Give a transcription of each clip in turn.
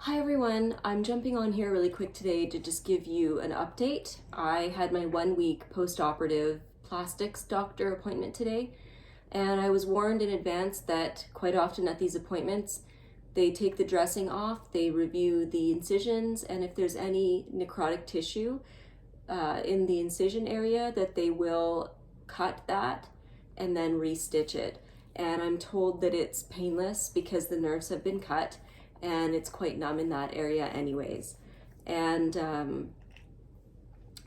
Hi everyone, I'm jumping on here really quick today to just give you an update. I had my 1 week post-operative plastics doctor appointment today, and I was warned in advance that quite often at these appointments, they take the dressing off, they review the incisions, and if there's any necrotic tissue in the incision area, that they will cut that and then restitch it. And I'm told that it's painless because the nerves have been cut and it's quite numb in that area anyways. And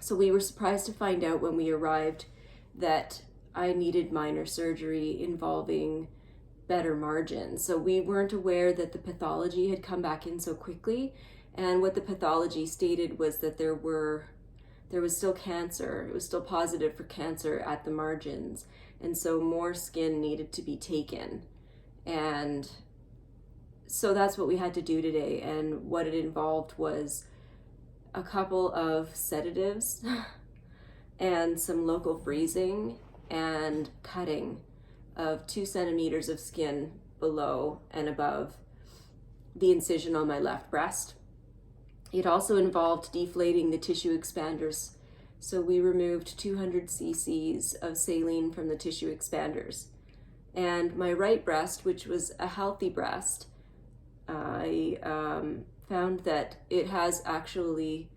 so we were surprised to find out when we arrived that I needed minor surgery involving better margins. So we weren't aware that the pathology had come back in so quickly, and what the pathology stated was that there was still cancer. It was still positive for cancer at the margins, and so more skin needed to be taken. And so that's what we had to do today, and what it involved was a couple of sedatives and some local freezing and cutting of 2 centimeters of skin below and above the incision on my left breast. It also involved deflating the tissue expanders. So we removed 200 cc's of saline from the tissue expanders. And my right breast, which was a healthy breast, I found that it has actually,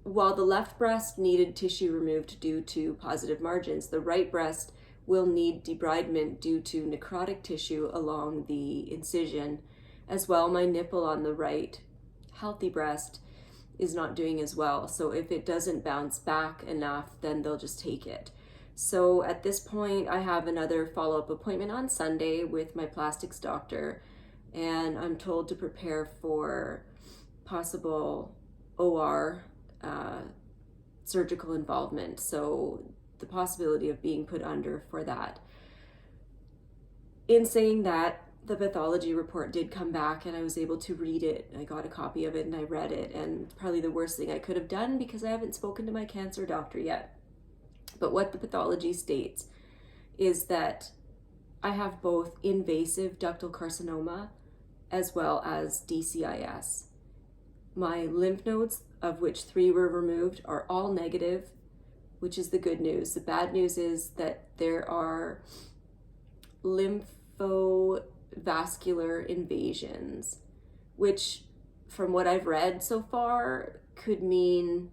while the left breast needed tissue removed due to positive margins, the right breast will need debridement due to necrotic tissue along the incision. As well, my nipple on the right healthy breast is not doing as well. So if it doesn't bounce back enough, then they'll just take it. So at this point, I have another follow-up appointment on Sunday with my plastics doctor, and I'm told to prepare for possible OR surgical involvement. So the possibility of being put under for that. In saying that, the pathology report did come back and I was able to read it. I got a copy of it and I read it, and it's probably the worst thing I could have done because I haven't spoken to my cancer doctor yet. But what the pathology states is that I have both invasive ductal carcinoma as well as DCIS. My lymph nodes, of which 3 were removed, are all negative, which is the good news. The bad news is that there are lymphovascular invasions, which from what I've read so far could mean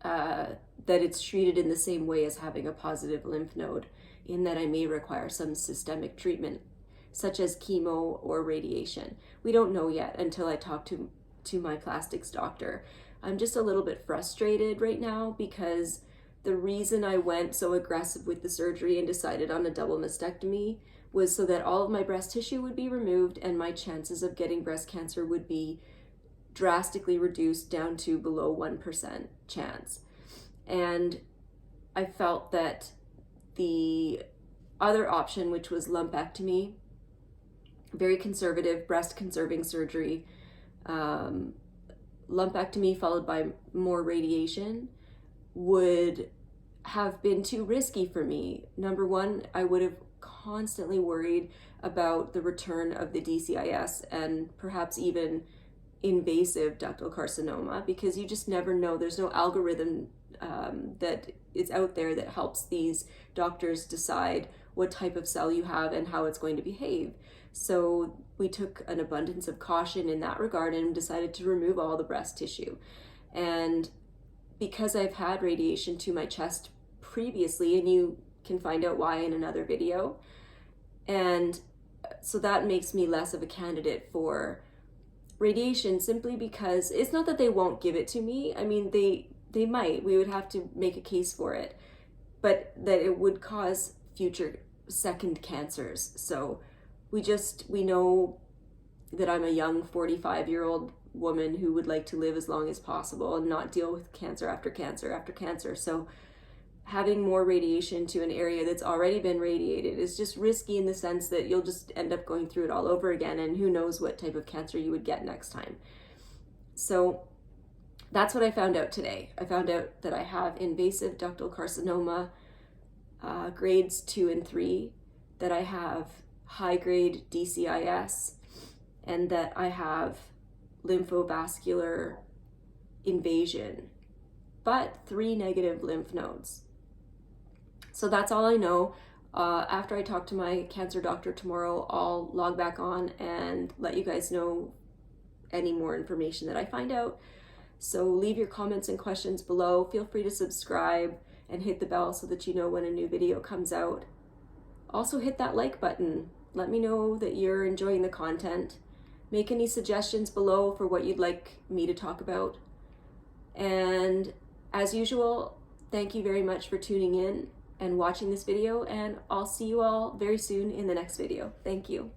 that it's treated in the same way as having a positive lymph node, in that I may require some systemic treatment, such as chemo or radiation. We don't know yet until I talk to my plastics doctor. I'm just a little bit frustrated right now because the reason I went so aggressive with the surgery and decided on a double mastectomy was so that all of my breast tissue would be removed and my chances of getting breast cancer would be drastically reduced down to below 1% chance. And I felt that the other option, which was lumpectomy, very conservative breast conserving surgery, lumpectomy followed by more radiation, would have been too risky for me. Number one, I would have constantly worried about the return of the DCIS and perhaps even invasive ductal carcinoma, because you just never know. There's no algorithm that is out there that helps these doctors decide what type of cell you have and how it's going to behave. So we took an abundance of caution in that regard and decided to remove all the breast tissue. And because I've had radiation to my chest previously, and you can find out why in another video, and so that makes me less of a candidate for radiation, simply because it's not that they won't give it to me. I mean, they might. We would have to make a case for it, but that it would cause future second cancers. So we know that I'm a young 45-year-old woman who would like to live as long as possible and not deal with cancer after cancer after cancer. So having more radiation to an area that's already been radiated is just risky, in the sense that you'll just end up going through it all over again, and who knows what type of cancer you would get next time. So that's what I found out today. I found out that I have invasive ductal carcinoma, grades 2 and 3, that I have high grade DCIS, and that I have lymphovascular invasion, but 3 negative lymph nodes. So that's all I know. After I talk to my cancer doctor tomorrow, I'll log back on and let you guys know any more information that I find out. So leave your comments and questions below. Feel free to subscribe and hit the bell so that you know when a new video comes out. Also hit that like button. Let me know that you're enjoying the content. Make any suggestions below for what you'd like me to talk about. And as usual, thank you very much for tuning in and watching this video, and I'll see you all very soon in the next video. Thank you.